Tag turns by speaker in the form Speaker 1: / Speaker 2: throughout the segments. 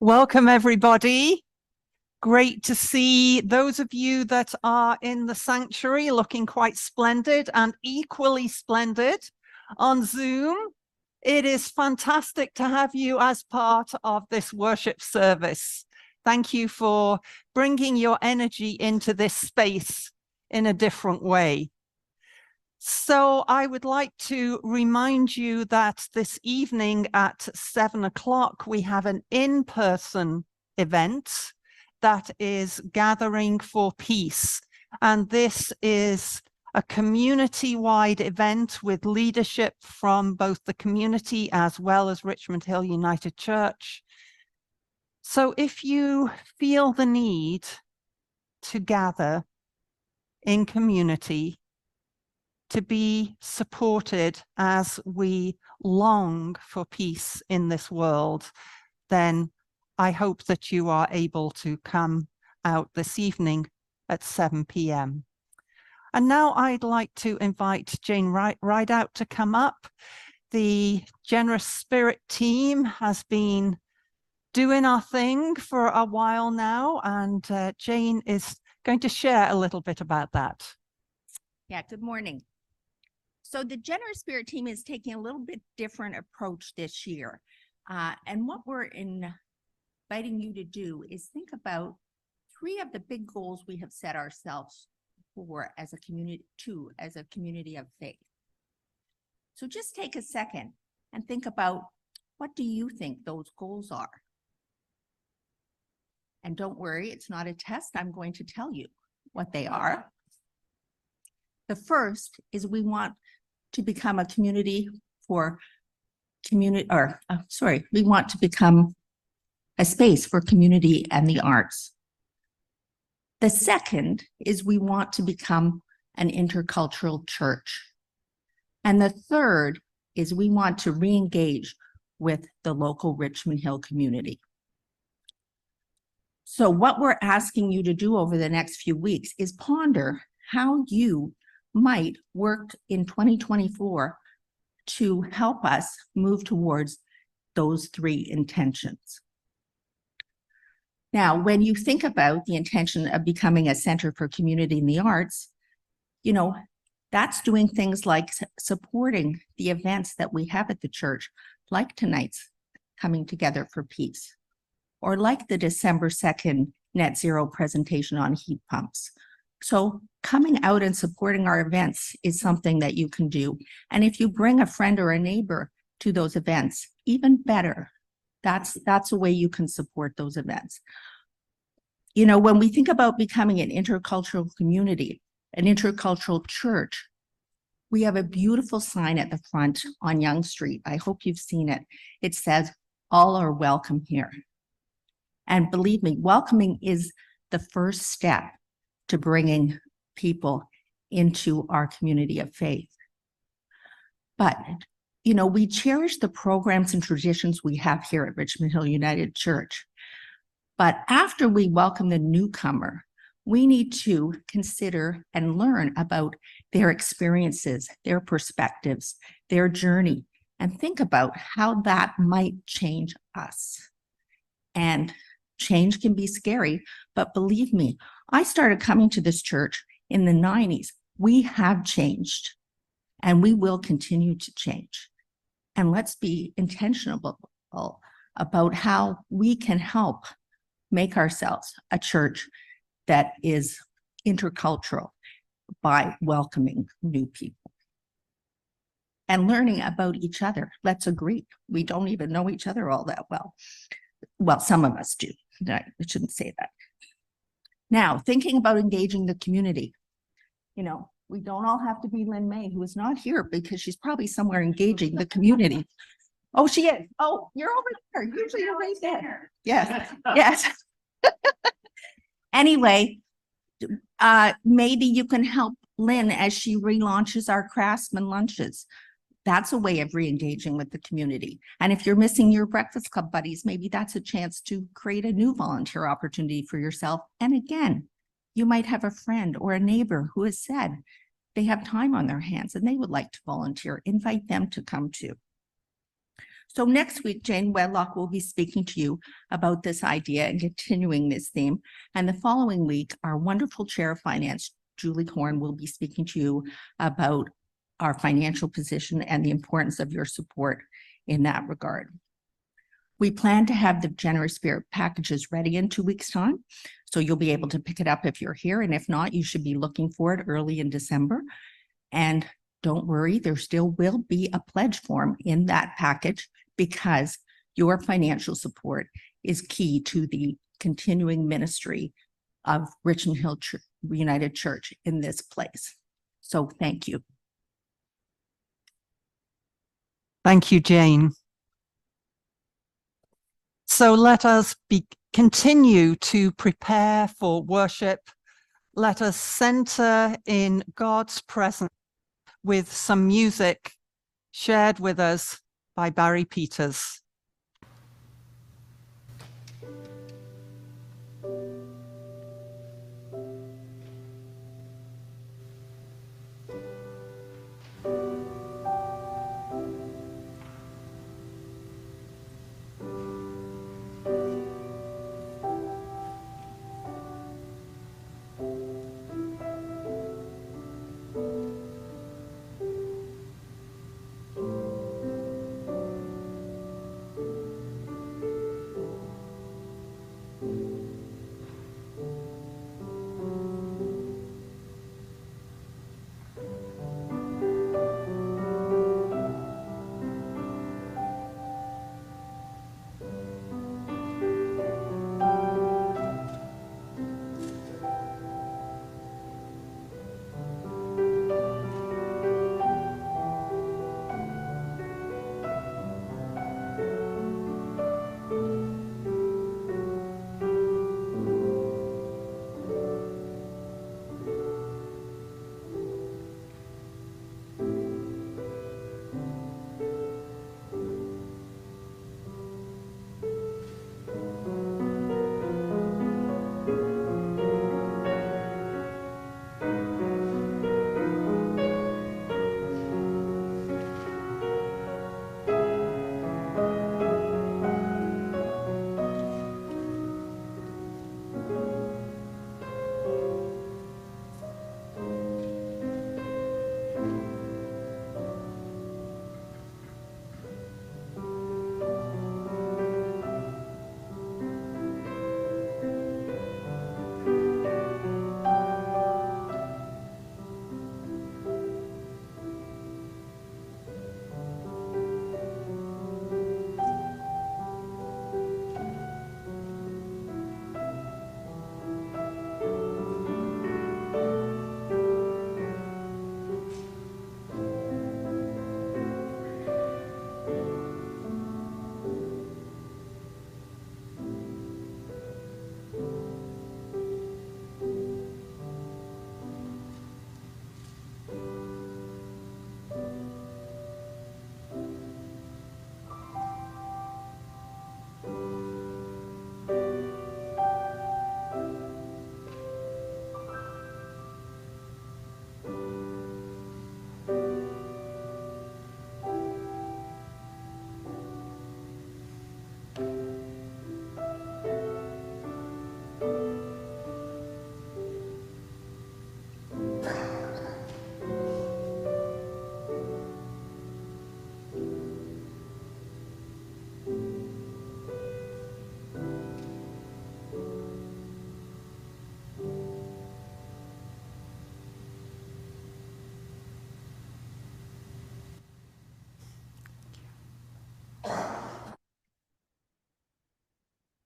Speaker 1: Welcome, everybody. Great to see those of you that are in the sanctuary looking quite splendid and equally splendid on Zoom. It is fantastic to have you as part of this worship service. Thank you for bringing your energy into this space in a different way. So I would like to remind you that this evening at 7 o'clock, we have an in-person event that is Gathering for Peace. And this is a community-wide event with leadership from both the community as well as Richmond Hill United Church. So if you feel the need to gather in community, to be supported as we long for peace in this world, then I hope that you are able to come out this evening at 7 p.m. And now I'd like to invite Jane Rideout to come up. The Generous Spirit team has been doing our thing for a while now, and Jane is going to share a little bit about that.
Speaker 2: Yeah, good morning. So the Generous Spirit team is taking a little bit different approach this year. And what we're inviting you to do is think about 3 of the big goals we have set ourselves for as a community of faith. So just take a second and think about, what do you think those goals are? And don't worry, it's not a test. I'm going to tell you what they are. The first is we want to become a community for we want to become a space for community and the arts. The second is we want to become an intercultural church. And the third is we want to re-engage with the local Richmond Hill community. So what we're asking you to do over the next few weeks is ponder how you might work in 2024 to help us move towards those 3 intentions. Now, when you think about the intention of becoming a center for community in the arts, that's doing things like supporting the events that we have at the church, like tonight's Coming Together for Peace, or like the December 2nd Net Zero presentation on heat pumps. So coming out and supporting our events is something that you can do. And if you bring a friend or a neighbor to those events, even better. That's a way you can support those events. When we think about becoming an intercultural community, an intercultural church, we have a beautiful sign at the front on Yonge Street. I hope you've seen it. It says, "All are welcome here." And believe me, welcoming is the first step to bringing people into our community of faith. But, we cherish the programs and traditions we have here at Richmond Hill United Church. But after we welcome the newcomer, we need to consider and learn about their experiences, their perspectives, their journey, and think about how that might change us. And change can be scary, but believe me, I started coming to this church in the 90s. We have changed, and we will continue to change. And let's be intentional about how we can help make ourselves a church that is intercultural by welcoming new people and learning about each other. Let's agree, we don't even know each other all that well. Well, some of us do. I shouldn't say that. Now, thinking about engaging the community, we don't all have to be Lynn May, who is not here because she's probably somewhere engaging the community. Oh, she is. Oh, you're over there. Usually you're right there. Yes, yes. Anyway, maybe you can help Lynn as she relaunches our Craftsman lunches. That's a way of re-engaging with the community. And if you're missing your Breakfast Club buddies, maybe that's a chance to create a new volunteer opportunity for yourself. And again, you might have a friend or a neighbor who has said they have time on their hands and they would like to volunteer. Invite them to come too. So next week, Jane Wedlock will be speaking to you about this idea and continuing this theme. And the following week, our wonderful Chair of Finance, Julie Horn, will be speaking to you about our financial position and the importance of your support in that regard. We plan to have the Generous Spirit packages ready in 2 weeks' time. So you'll be able to pick it up if you're here. And if not, you should be looking for it early in December. And don't worry, there still will be a pledge form in that package because your financial support is key to the continuing ministry of Richmond Hill United Church in this place. So thank you.
Speaker 1: Thank you, Jane. So let us continue to prepare for worship. Let us center in God's presence with some music shared with us by Barry Peters.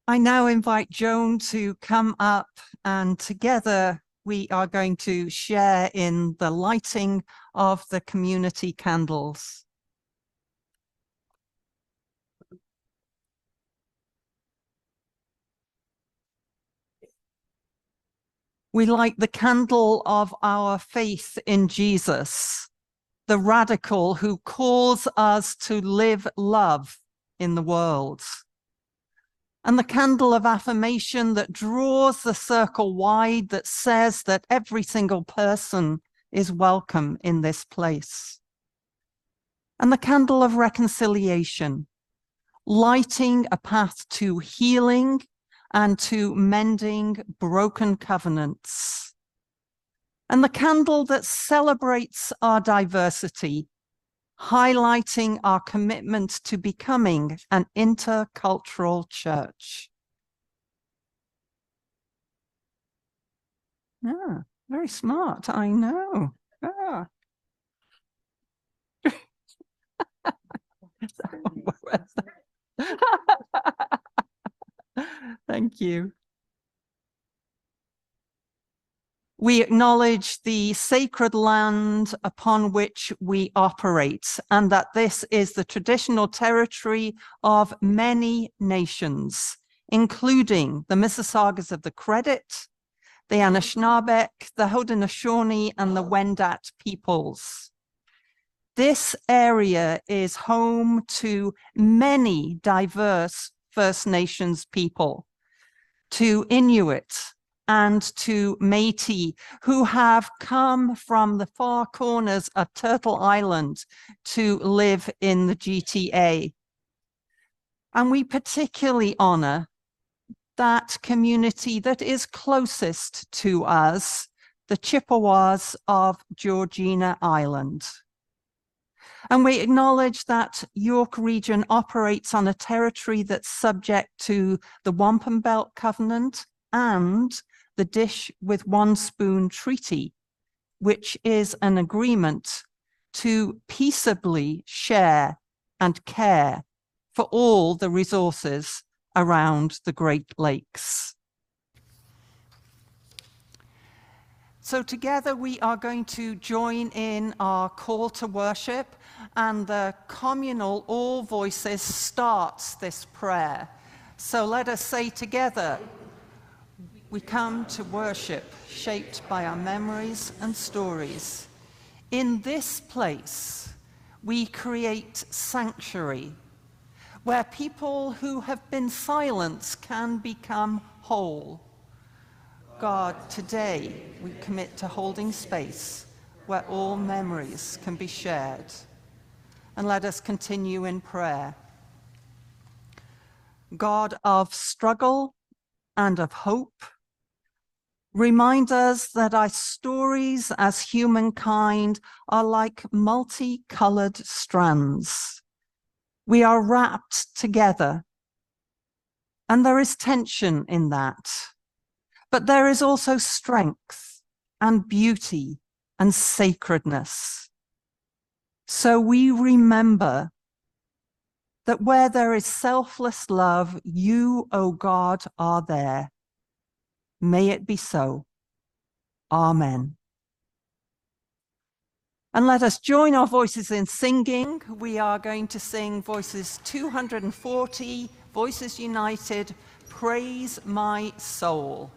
Speaker 1: I now invite Joan to come up, and together we are going to share in the lighting of the community candles. We light the candle of our faith in Jesus, the radical who calls us to live love in the world. And the candle of affirmation that draws the circle wide, that says that every single person is welcome in this place. And the candle of reconciliation lighting a path to healing and to mending broken covenants. And the candle that celebrates our diversity, highlighting our commitment to becoming an intercultural church. Yeah, very smart, I know. Ah. Thank you. We acknowledge the sacred land upon which we operate, and that this is the traditional territory of many nations, including the Mississaugas of the Credit, the Anishinaabeg, the Haudenosaunee, and the Wendat peoples. This area is home to many diverse First Nations people, to Inuit and to Métis, who have come from the far corners of Turtle Island to live in the GTA. And we particularly honor that community that is closest to us, the Chippewas of Georgina Island. And we acknowledge that York Region operates on a territory that's subject to the Wampum Belt Covenant and the Dish with One Spoon Treaty, which is an agreement to peaceably share and care for all the resources around the Great Lakes. So together we are going to join in our call to worship, and the communal all voices starts this prayer. So let us say together, we come to worship, shaped by our memories and stories. In this place, we create sanctuary, where people who have been silenced can become whole. God, today we commit to holding space where all memories can be shared. And let us continue in prayer. God of struggle and of hope, remind us that our stories as humankind are like multicolored strands. We are wrapped together, and there is tension in that. But there is also strength and beauty and sacredness. So we remember that where there is selfless love, you, O God, are there. May it be so. Amen. And let us join our voices in singing. We are going to sing voices 240, Voices United, Praise My Soul.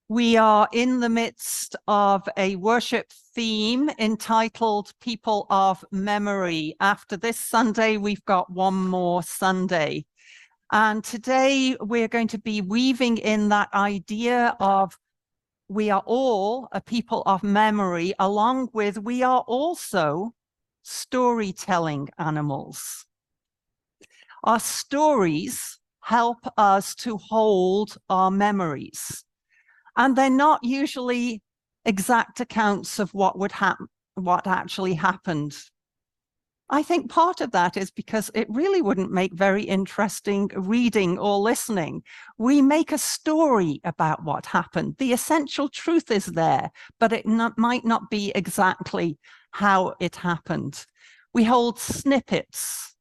Speaker 1: We are in the midst of a worship theme entitled People of Memory. After this Sunday, we've got one more Sunday. And today we're going to be weaving in that idea of we are all a people of memory, along with we are also storytelling animals. Our stories help us to hold our memories. And they're not usually exact accounts of what actually happened. I think part of that is because it really wouldn't make very interesting reading or listening. We make a story about what happened. The essential truth is there, but it might not be exactly how it happened. We hold snippets,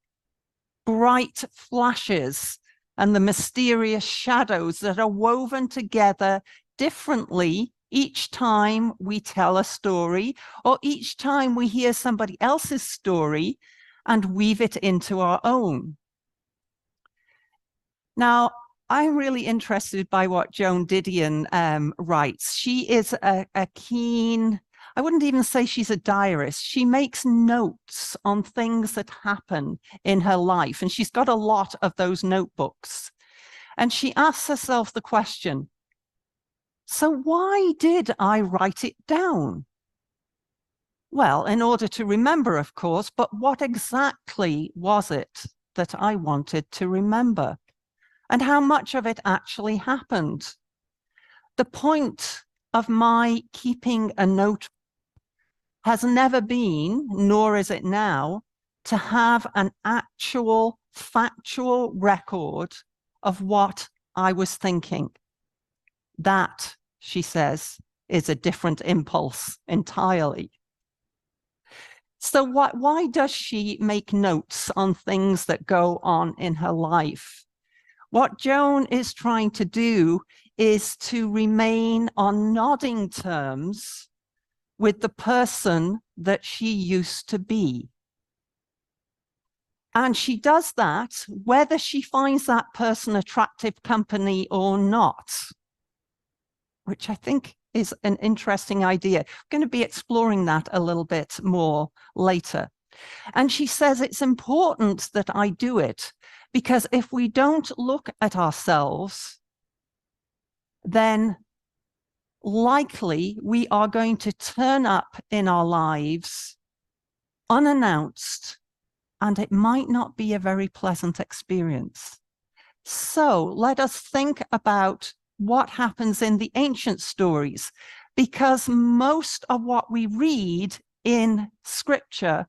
Speaker 1: bright flashes, and the mysterious shadows that are woven together differently each time we tell a story or each time we hear somebody else's story and weave it into our own. Now, I'm really interested by what Joan Didion writes. She is a keen, I wouldn't even say she's a diarist. She makes notes on things that happen in her life, and she's got a lot of those notebooks. And she asks herself the question, so why did I write it down? Well, in order to remember, of course, but what exactly was it that I wanted to remember? And how much of it actually happened? The point of my keeping a note has never been, nor is it now, to have an actual factual record of what I was thinking. That, she says, is a different impulse entirely. So why does she make notes on things that go on in her life? What Joan is trying to do is to remain on nodding terms with the person that she used to be. And she does that whether she finds that person attractive company or not, which I think is an interesting idea. I'm going to be exploring that a little bit more later. And she says it's important that I do it because if we don't look at ourselves, then likely we are going to turn up in our lives unannounced, and it might not be a very pleasant experience. So let us think about what happens in the ancient stories, because most of what we read in scripture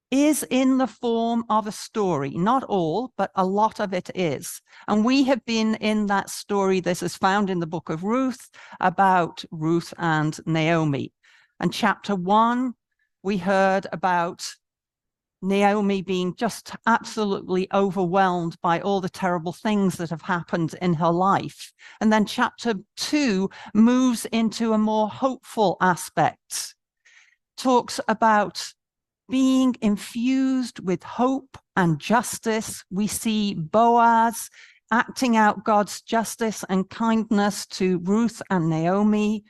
Speaker 1: is in the form of a story. Not all, but a lot of it is. And we have been in that story. This is found in the book of Ruth, about Ruth and Naomi. And chapter 1, we heard about Naomi being just absolutely overwhelmed by all the terrible things that have happened in her life. And then chapter 2 moves into a more hopeful aspect, talks about being infused with hope and justice. We see Boaz acting out God's justice and kindness to Ruth and Naomi.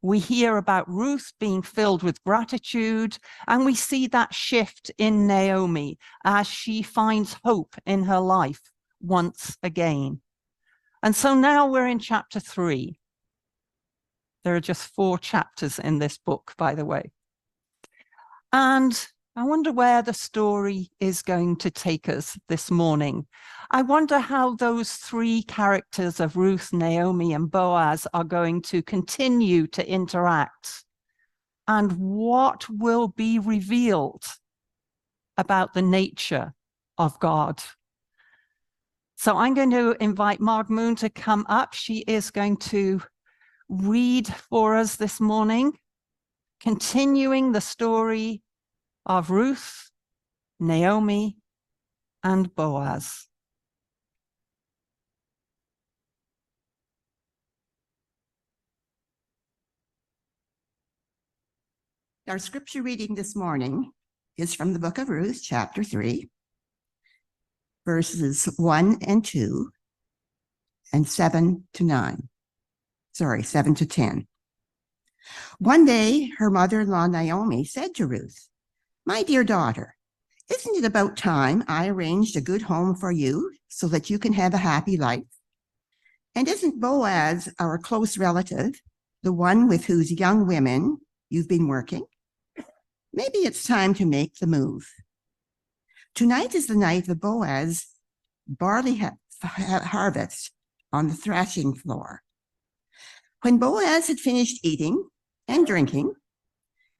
Speaker 1: We hear about Ruth being filled with gratitude, and we see that shift in Naomi as she finds hope in her life once again. And so now we're in chapter 3. There are just 4 chapters in this book, by the way. And I wonder where the story is going to take us this morning. I wonder how those 3 characters of Ruth, Naomi, and Boaz are going to continue to interact, and what will be revealed about the nature of God. So I'm going to invite Marg Moon to come up. She is going to read for us this morning, continuing the story of Ruth, Naomi, and Boaz.
Speaker 3: Our scripture reading this morning is from the book of Ruth, chapter 3, verses 1 and 2, and 7 to 9. 7 to 10. One day, her mother-in-law, Naomi, said to Ruth, "My dear daughter, isn't it about time I arranged a good home for you so that you can have a happy life? And isn't Boaz our close relative, the one with whose young women you've been working? Maybe it's time to make the move. Tonight is the night of Boaz barley harvest on the thrashing floor." When Boaz had finished eating and drinking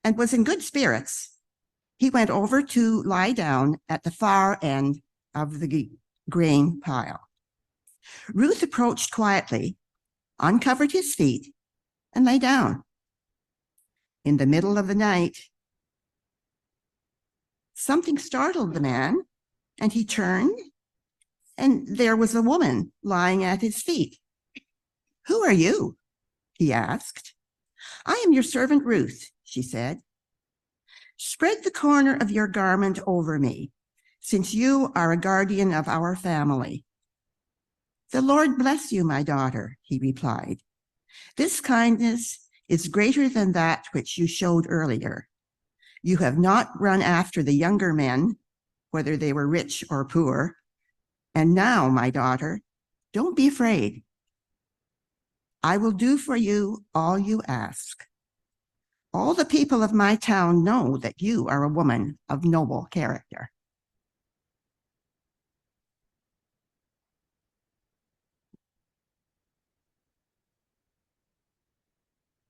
Speaker 3: and was in good spirits, he went over to lie down at the far end of the grain pile. Ruth approached quietly, uncovered his feet, and lay down. In the middle of the night, something startled the man, and he turned, and there was a woman lying at his feet. "Who are you?" he asked. "I am your servant Ruth," she said. "Spread the corner of your garment over me, since you are a guardian of our family." "The Lord bless you, my daughter," he replied. "This kindness is greater than that which you showed earlier. You have not run after the younger men, whether they were rich or poor. And now, my daughter, don't be afraid. I will do for you all you ask. All the people of my town know that you are a woman of noble character."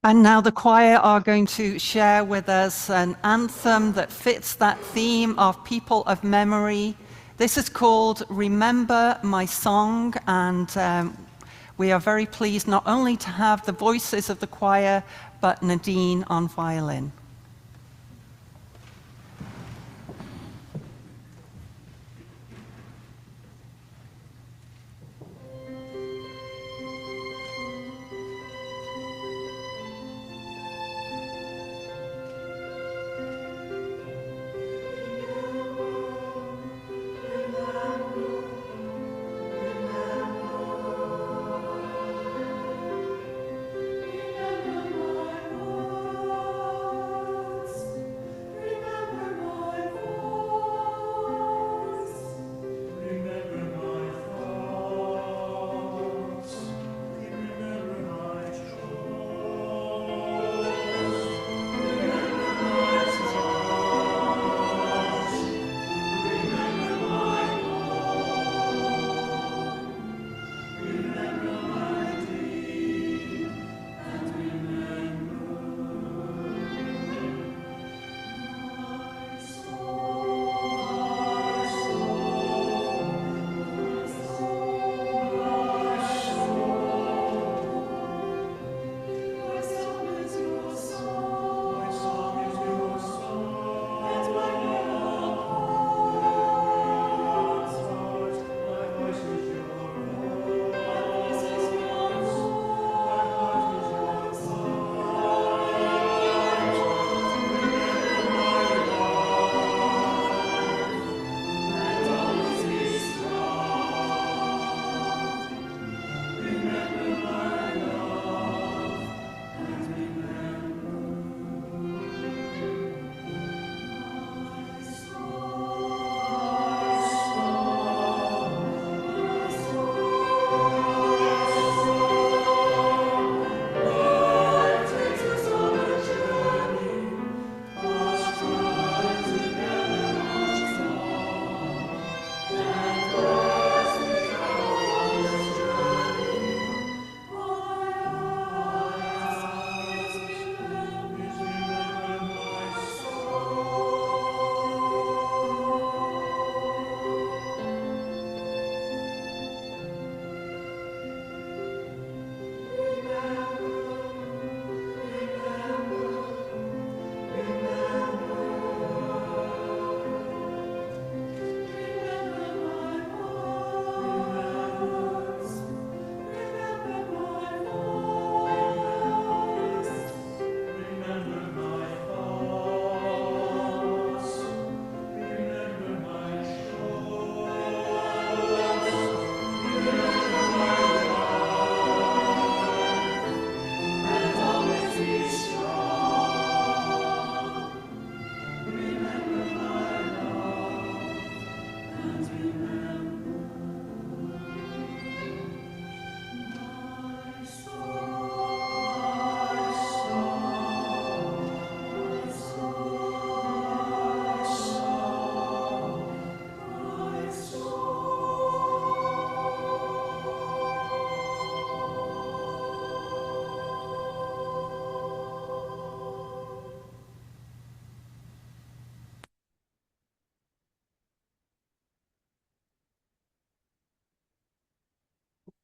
Speaker 1: And now the choir are going to share with us an anthem that fits that theme of people of memory. This is called "Remember My Song," and we are very pleased not only to have the voices of the choir, but Nadine on violin.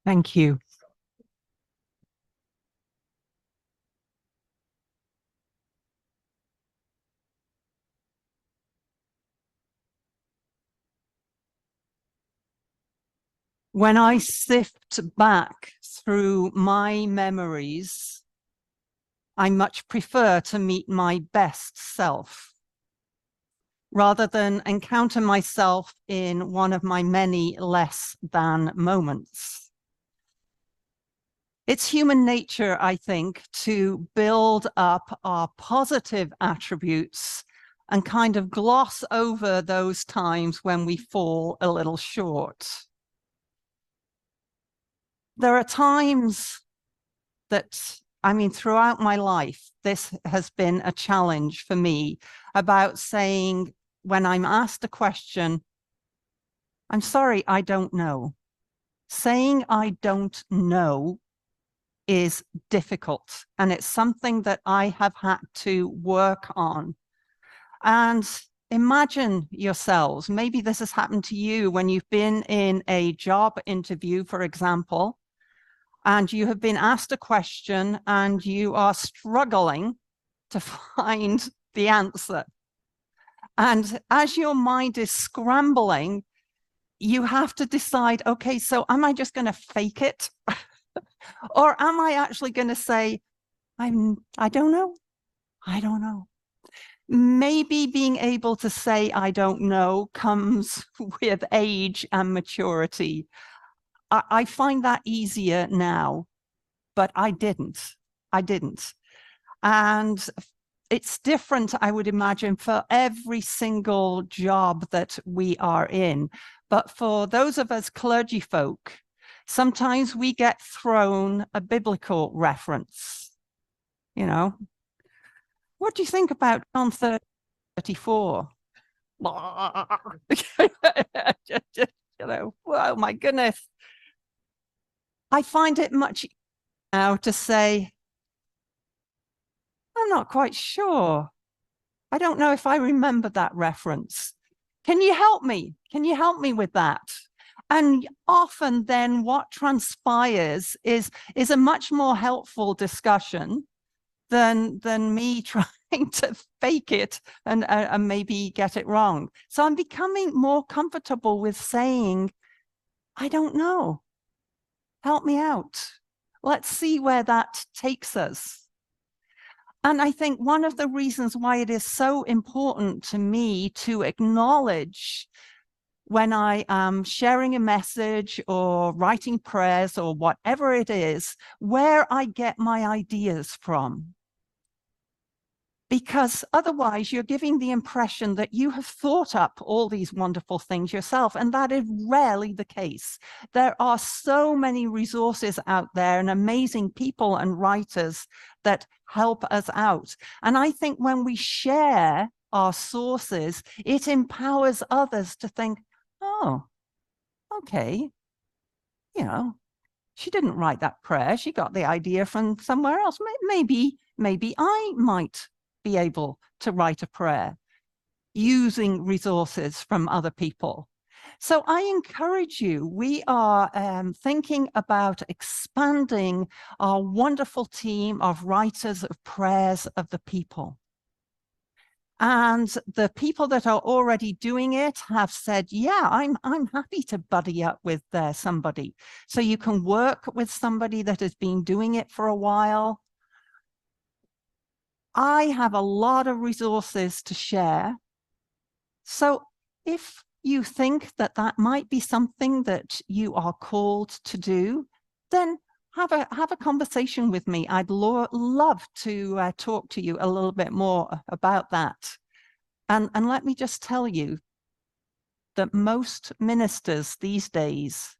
Speaker 1: Thank you. When I sift back through my memories, I much prefer to meet my best self rather than encounter myself in one of my many less than moments. It's human nature, I think, to build up our positive attributes and kind of gloss over those times when we fall a little short. There are times that, I mean, throughout my life, this has been a challenge for me about saying, when I'm asked a question, I'm sorry, I don't know. Saying I don't know is difficult, and it's something that I have had to work on. And imagine yourselves, maybe this has happened to you when you've been in a job interview, for example, and you have been asked a question and you are struggling to find the answer. And as your mind is scrambling, you have to decide, okay, so am I just going to fake it? Or am I actually going to say, I don't know. I don't know. Maybe being able to say, I don't know, comes with age and maturity. I find that easier now, but I didn't. And it's different, I would imagine, for every single job that we are in. But for those of us clergy folk, sometimes we get thrown a biblical reference. You know, what do you think about John 34? You know, oh my goodness. I find it much easier now to say, I'm not quite sure. I don't know if I remember that reference. Can you help me? Can you help me with that? And often then what transpires is a much more helpful discussion than me trying to fake it and maybe get it wrong. So I'm becoming more comfortable with saying, I don't know. Help me out. Let's see where that takes us. And I think one of the reasons why it is so important to me to acknowledge when I am sharing a message or writing prayers or whatever it is, where I get my ideas from. Because otherwise you're giving the impression that you have thought up all these wonderful things yourself, and that is rarely the case. There are so many resources out there and amazing people and writers that help us out. And I think when we share our sources, it empowers others to think, oh, okay, you know, she didn't write that prayer. She got the idea from somewhere else. Maybe I might be able to write a prayer using resources from other people. So I encourage you, we are thinking about expanding our wonderful team of writers of prayers of the people. And the people that are already doing it have said, yeah, I'm happy to buddy up with somebody. So you can work with somebody that has been doing it for a while. I have a lot of resources to share. So if you think that that might be something that you are called to do, then have a conversation with me. I'd love to talk to you a little bit more about that. And let me just tell you that most ministers these days,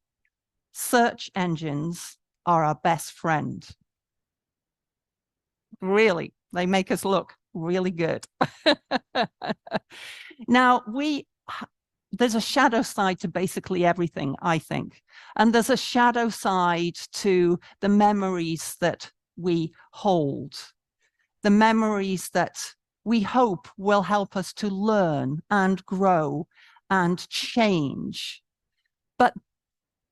Speaker 1: search engines are our best friend. Really, they make us look really good. Now, there's a shadow side to basically everything, I think. And there's a shadow side to the memories that we hold, the memories that we hope will help us to learn and grow and change. But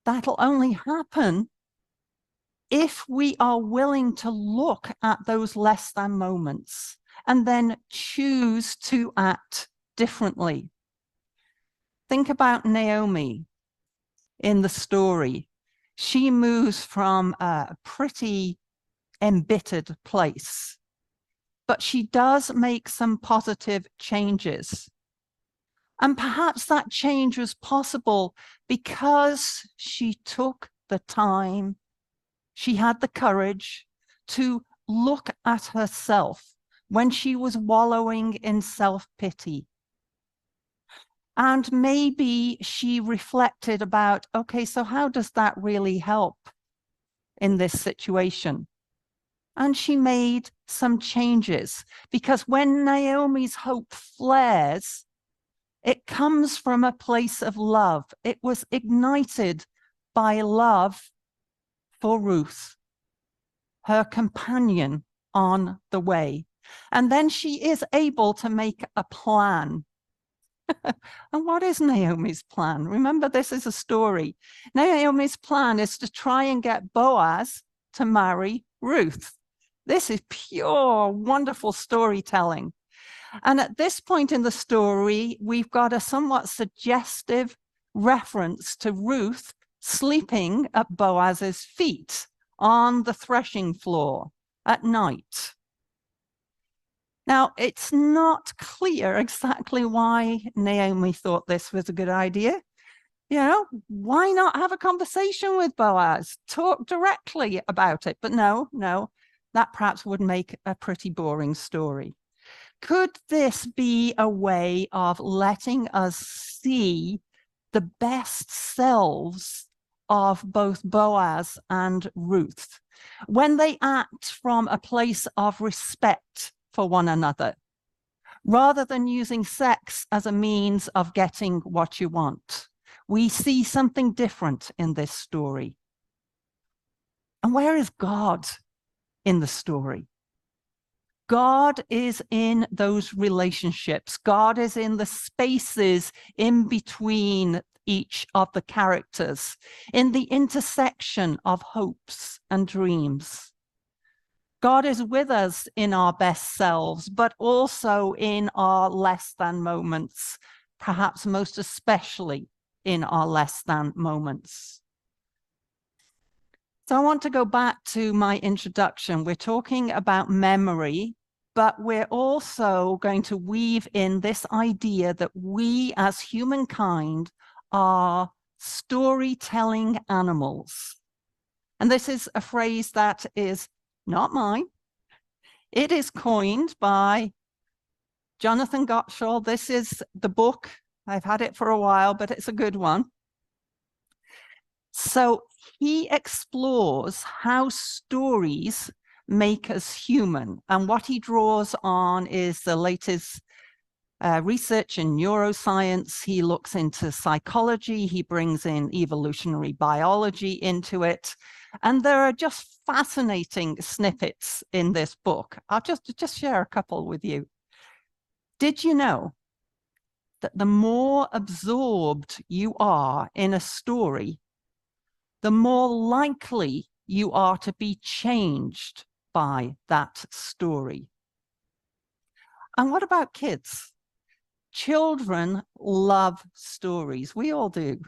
Speaker 1: that'll only happen if we are willing to look at those less than moments and then choose to act differently. Think about Naomi in the story. She moves from a pretty embittered place, but she does make some positive changes. And perhaps that change was possible because she took the time, she had the courage to look at herself when she was wallowing in self-pity. And maybe she reflected about, okay, so how does that really help in this situation? And she made some changes, because when Naomi's hope flares, it comes from a place of love. It was ignited by love for Ruth, her companion on the way. And then she is able to make a plan. And what is Naomi's plan? Remember, this is a story. Naomi's plan is to try and get Boaz to marry Ruth. This is pure, wonderful storytelling. And at this point in the story, we've got a somewhat suggestive reference to Ruth sleeping at Boaz's feet on the threshing floor at night. Now, it's not clear exactly why Naomi thought this was a good idea. You know, why not have a conversation with Boaz, talk directly about it? But no, that perhaps would make a pretty boring story. Could this be a way of letting us see the best selves of both Boaz and Ruth when they act from a place of respect for one another, rather than using sex as a means of getting what you want? We see something different in this story. And where is God in the story? God is in those relationships. God is in the spaces in between each of the characters, in the intersection of hopes and dreams. God is with us in our best selves, but also in our less than moments, perhaps most especially in our less than moments. So I want to go back to my introduction. We're talking about memory, but we're also going to weave in this idea that we as humankind are storytelling animals. And this is a phrase that is not mine. It is coined by Jonathan Gottschall. This is the book. I've had it for a while, but it's a good one. So he explores how stories make us human. And what he draws on is the latest research in neuroscience. He looks into psychology. He brings in evolutionary biology into it. And there are just fascinating snippets in this book. I'll just share a couple with you. Did you know that the more absorbed you are in a story, the more likely you are to be changed by that story? And what about kids? Children love stories. We all do.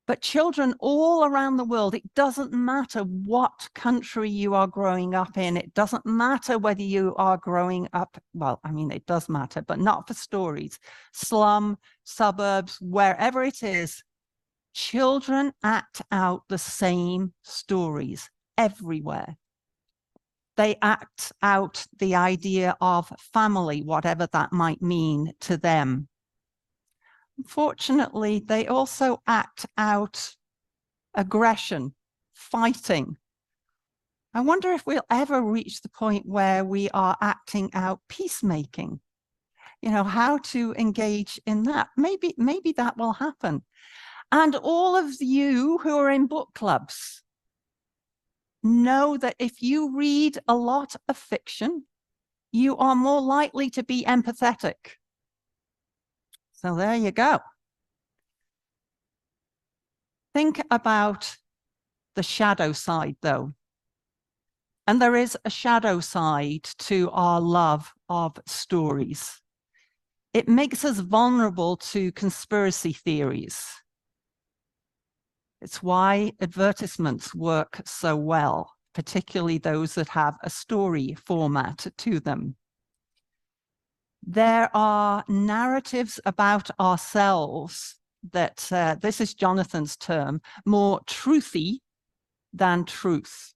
Speaker 1: But children all around the world, it doesn't matter what country you are growing up in. It doesn't matter whether you are growing up, well, I mean, it does matter, but not for stories. Slum, suburbs, wherever it is, children act out the same stories everywhere. They act out the idea of family, whatever that might mean to them. Unfortunately, they also act out aggression, fighting. I wonder if we'll ever reach the point where we are acting out peacemaking. You know, how to engage in that. Maybe that will happen. And all of you who are in book clubs know that if you read a lot of fiction, you are more likely to be empathetic. So there you go. Think about the shadow side, though. And there is a shadow side to our love of stories. It makes us vulnerable to conspiracy theories. It's why advertisements work so well, particularly those that have a story format to them. There are narratives about ourselves that, this is Jonathan's term, more truthy than truth.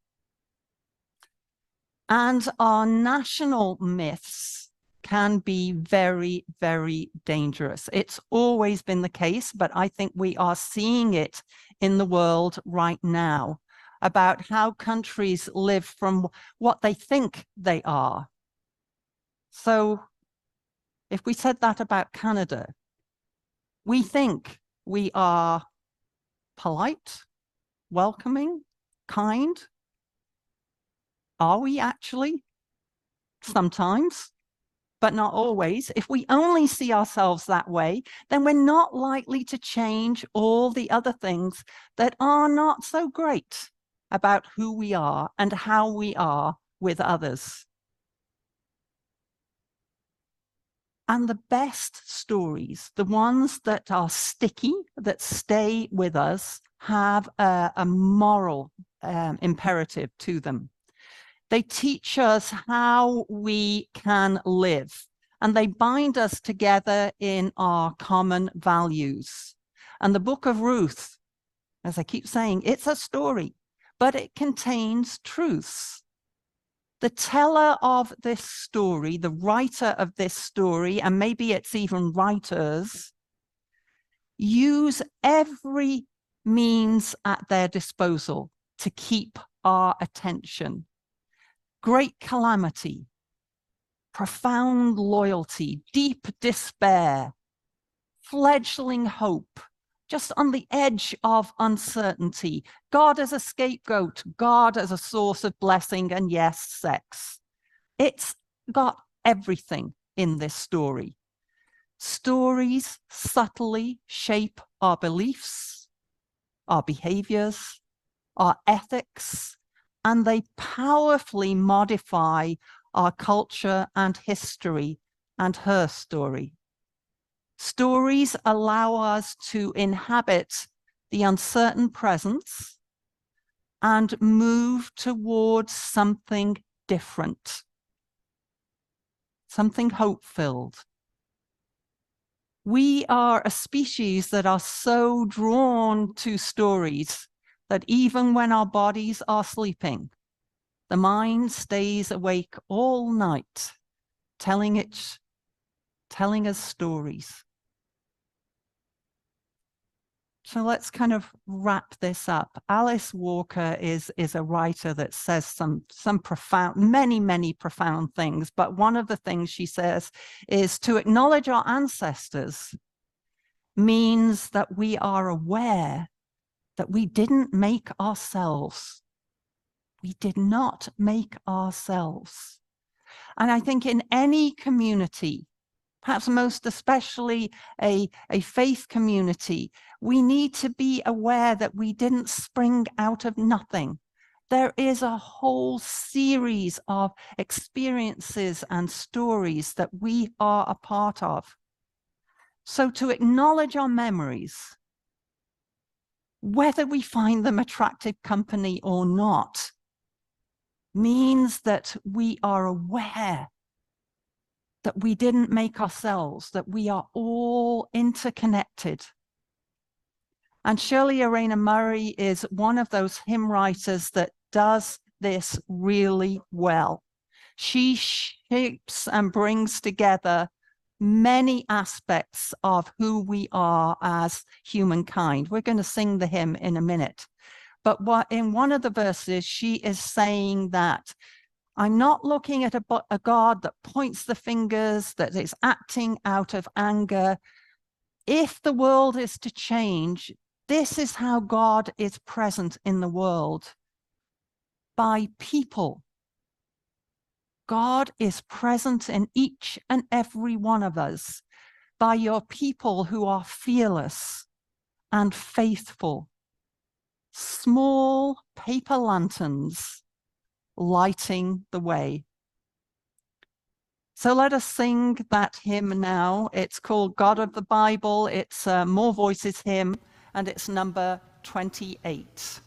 Speaker 1: And our national myths can be very, very dangerous. It's always been the case, but I think we are seeing it in the world right now about how countries live from what they think they are. So if we said that about Canada, we think we are polite, welcoming, kind. Are we actually? Sometimes, but not always. If we only see ourselves that way, then we're not likely to change all the other things that are not so great about who we are and how we are with others. And the best stories, the ones that are sticky, that stay with us, have a moral imperative to them. They teach us how we can live, and they bind us together in our common values. And the book of Ruth, as I keep saying, it's a story, but it contains truths. The teller of this story, the writer of this story, and maybe it's even writers, use every means at their disposal to keep our attention. Great calamity, profound loyalty, deep despair, fledgling hope, just on the edge of uncertainty, God as a scapegoat, God as a source of blessing, and yes, sex. It's got everything in this story. Stories subtly shape our beliefs, our behaviors, our ethics, and they powerfully modify our culture and history and her story. Stories allow us to inhabit the uncertain presence and move towards something different, something hope-filled. We are a species that are so drawn to stories that even when our bodies are sleeping, the mind stays awake all night, telling us stories. So let's kind of wrap this up. Alice Walker is a writer that says some profound, many profound things. But one of the things she says is to acknowledge our ancestors means that we are aware that we didn't make ourselves. We did not make ourselves. And I think in any community, perhaps most especially a faith community, we need to be aware that we didn't spring out of nothing. There is a whole series of experiences and stories that we are a part of. So to acknowledge our memories, whether we find them attractive company or not, means that we are aware that we didn't make ourselves, that we are all interconnected. And Shirley Arena Murray is one of those hymn writers that does this really well. She shapes and brings together many aspects of who we are as humankind. We're going to sing the hymn in a minute. But in one of the verses, she is saying that I'm not looking at a God that points the fingers, that is acting out of anger. If the world is to change, this is how God is present in the world. By people. God is present in each and every one of us by your people who are fearless and faithful small paper lanterns lighting the way. So let us sing that hymn now. It's called God of the Bible. It's a More Voices hymn, and it's number 28.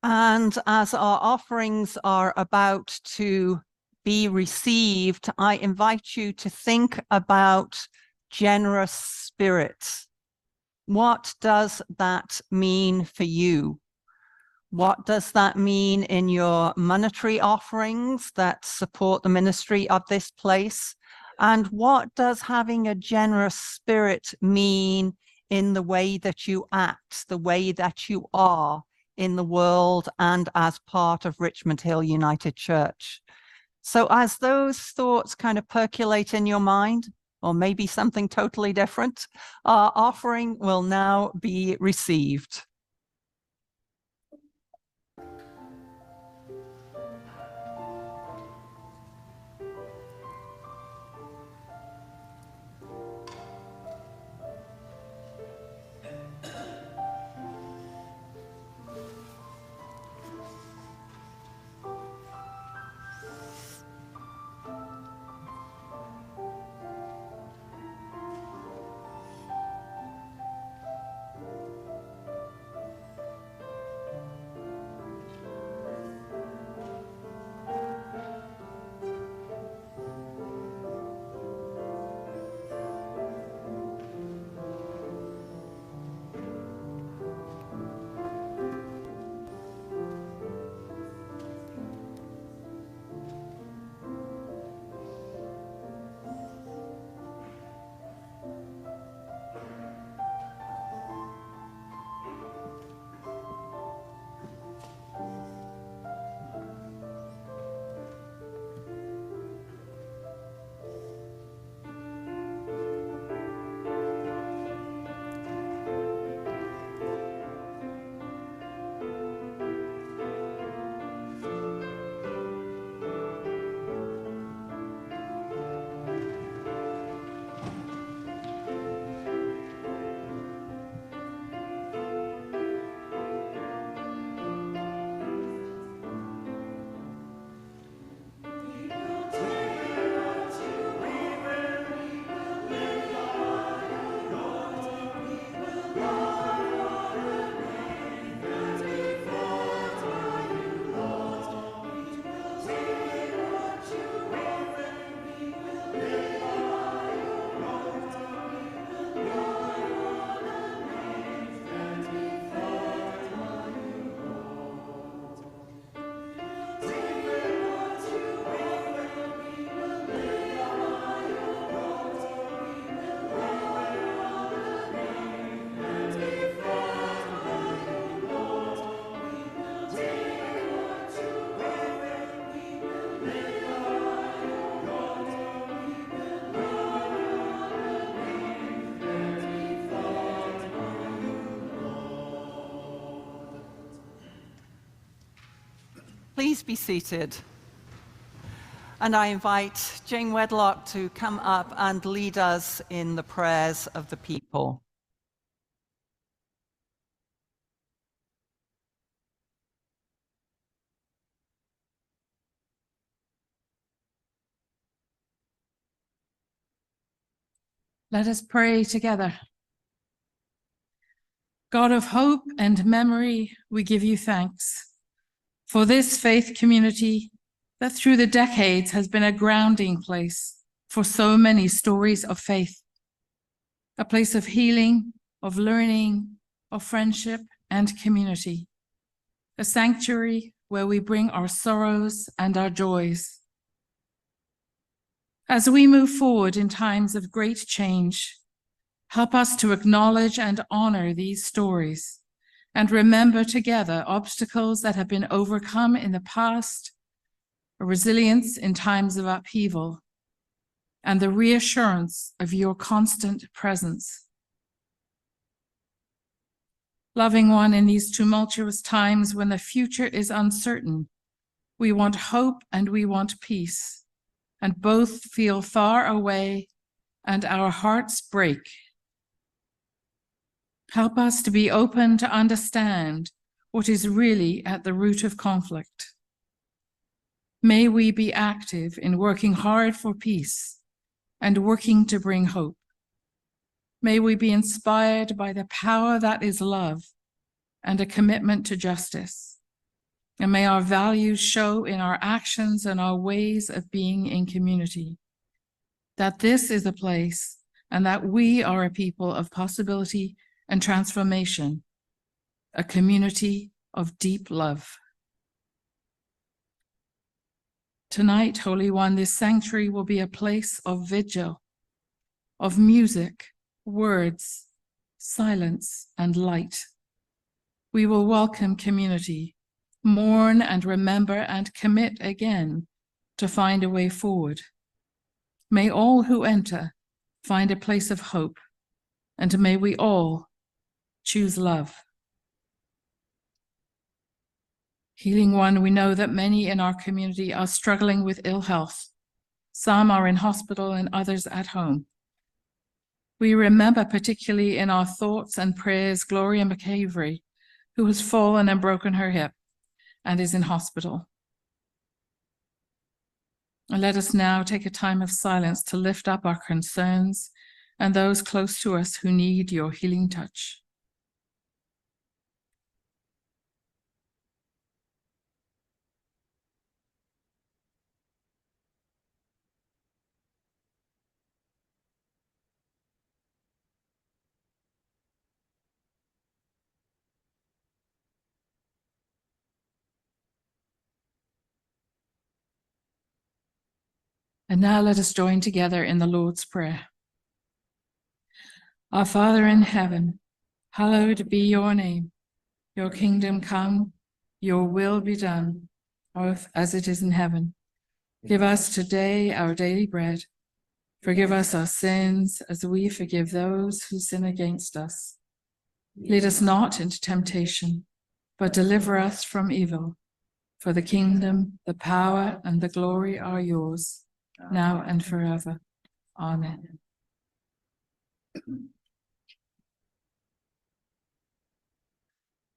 Speaker 1: And as our offerings are about to be received, I invite you to think about generous spirit. What does that mean for you? What does that mean in your monetary offerings that support the ministry of this place? And what does having a generous spirit mean in the way that you act, the way that you are in the world and as part of Richmond Hill United Church? So as those thoughts kind of percolate in your mind, or maybe something totally different, our offering will now be received. Please be seated. And I invite Jane Wedlock to come up and lead us in the prayers of the people.
Speaker 4: Let us pray together. God of hope and memory, we give you thanks for this faith community that through the decades has been a grounding place for so many stories of faith, a place of healing, of learning, of friendship and community, a sanctuary where we bring our sorrows and our joys. As we move forward in times of great change, help us to acknowledge and honor these stories and remember together obstacles that have been overcome in the past, a resilience in times of upheaval, and the reassurance of your constant presence. Loving one, in these tumultuous times when the future is uncertain, we want hope and we want peace, and both feel far away and our hearts break. Help us to be open to understand what is really at the root of conflict. May we be active in working hard for peace and working to bring hope. May we be inspired by the power that is love and a commitment to justice. And may our values show in our actions and our ways of being in community. That this is a place and that we are a people of possibility and transformation, a community of deep love. Tonight, Holy One, this sanctuary will be a place of vigil, of music, words, silence, and light. We will welcome community, mourn and remember and commit again to find a way forward. May all who enter find a place of hope, and may we all choose love. Healing One, we know that many in our community are struggling with ill health. Some are in hospital and others at home. We remember particularly in our thoughts and prayers Gloria McAvery, who has fallen and broken her hip and is in hospital. And let us now take a time of silence to lift up our concerns and those close to us who need your healing touch. And now let us join together in the Lord's Prayer. Our Father in heaven, hallowed be your name. Your kingdom come, your will be done, earth as it is in heaven. Give us today our daily bread. Forgive us our sins as we forgive those who sin against us. Lead us not into temptation, but deliver us from evil. For the kingdom, the power, and the glory are yours, now and forever. Amen.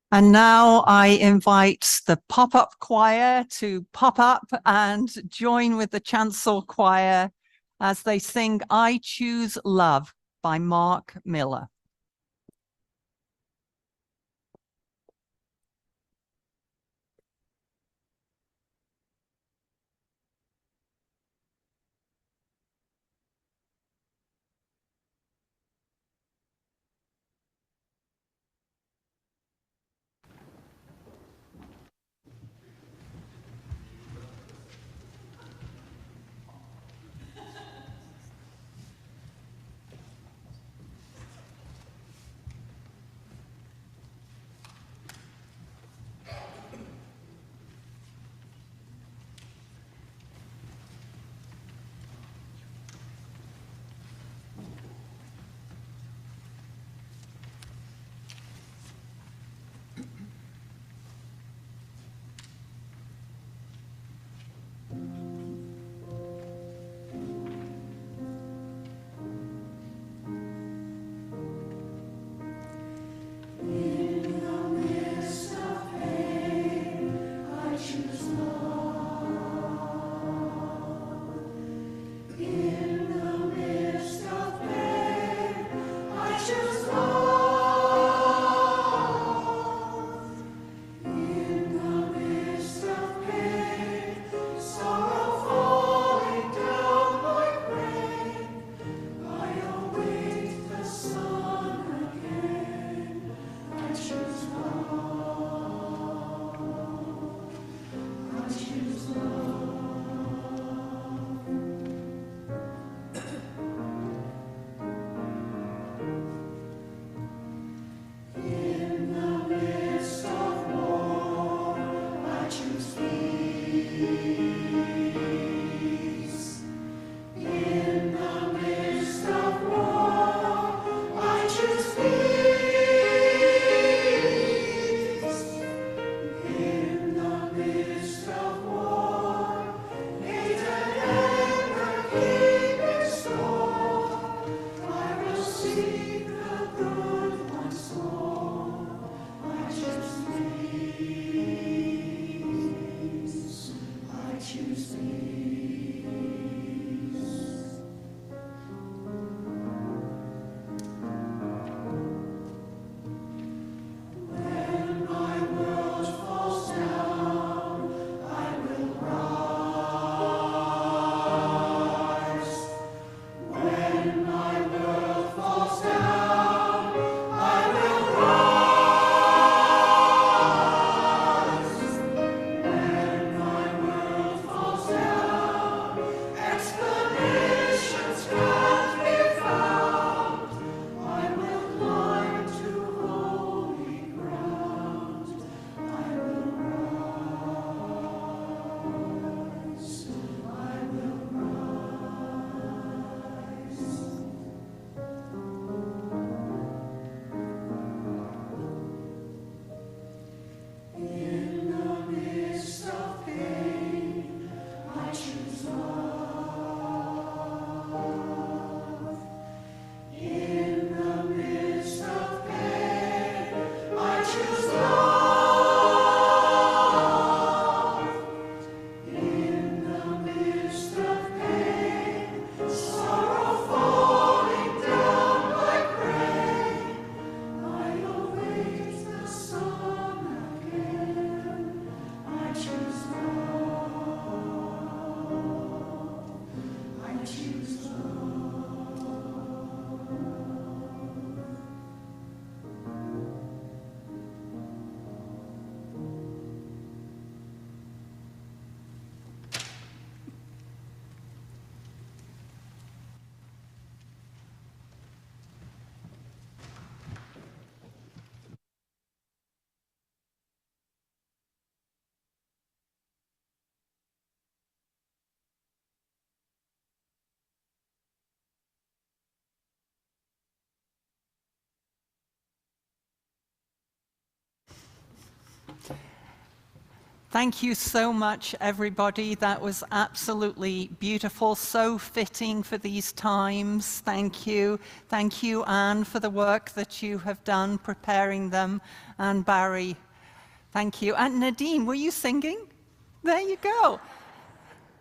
Speaker 1: And now I invite the pop-up choir to pop up and join with the chancel choir as they sing I Choose Love by Mark Miller. Thank you so much, everybody. That was absolutely beautiful, so fitting for these times. Thank you. Thank you, Anne, for the work that you have done preparing them, and Barry. Thank you. And Nadine, were you singing? There you go.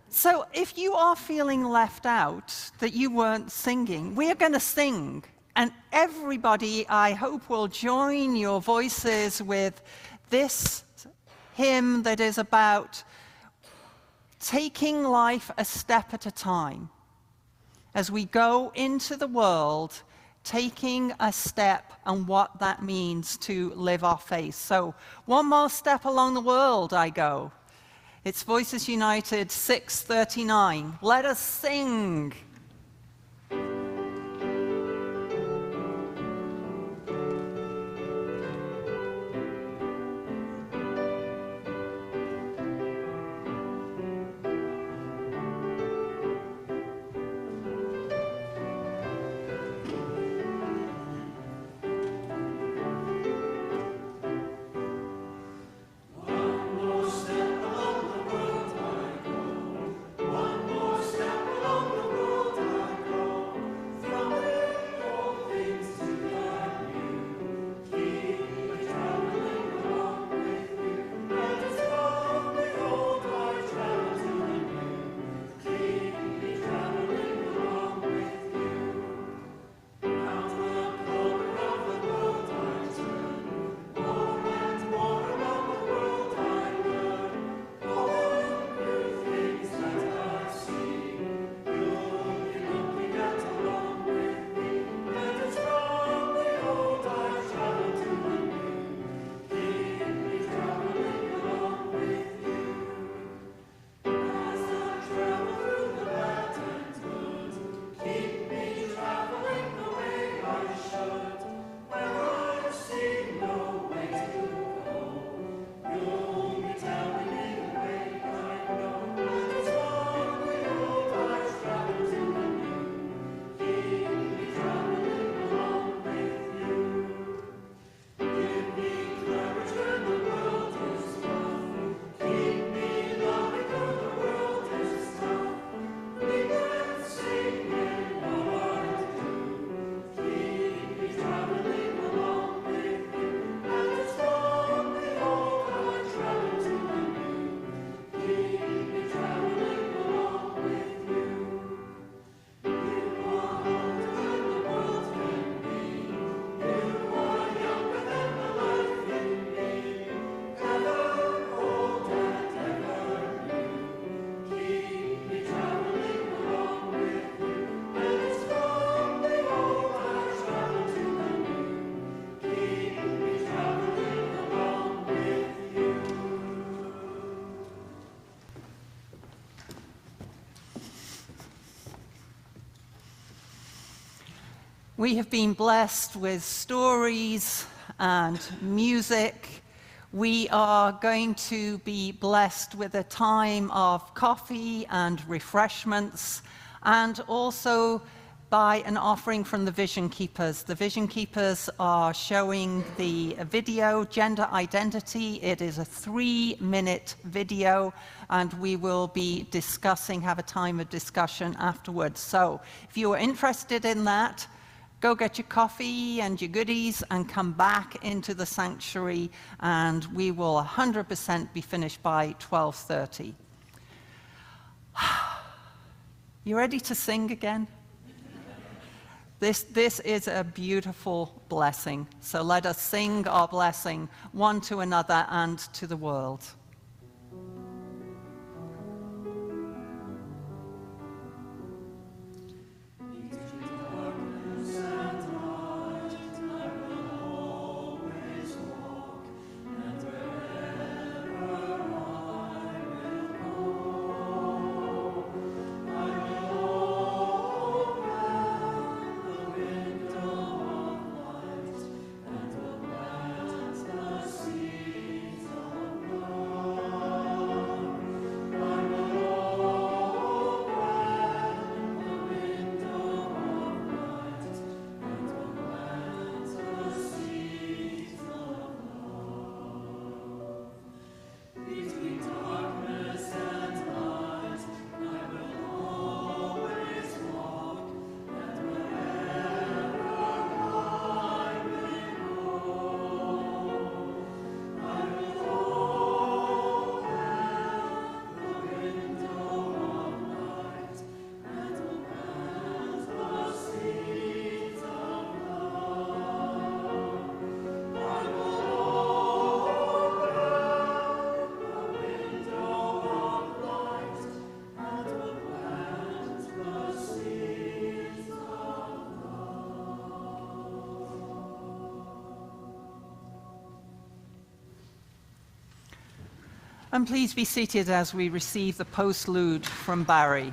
Speaker 1: So if you are feeling left out, that you weren't singing, we are going to sing. And everybody, I hope, will join your voices with this hymn that is about taking life a step at a time. As we go into the world, taking a step and what that means to live our faith. So one more step along the world I go. It's Voices United 639. Let us sing. We have been blessed with stories and music. We are going to be blessed with a time of coffee and refreshments, and also by an offering from the Vision Keepers. The Vision Keepers are showing the video, Gender Identity. It is a 3-minute video, and we will be have a time of discussion afterwards. So if you are interested in that, go get your coffee and your goodies and come back into the sanctuary, and we will 100% be finished by 12:30. You ready to sing again? This is a beautiful blessing. So let us sing our blessing one to another and to the world. And please be seated as we receive the postlude from Barry.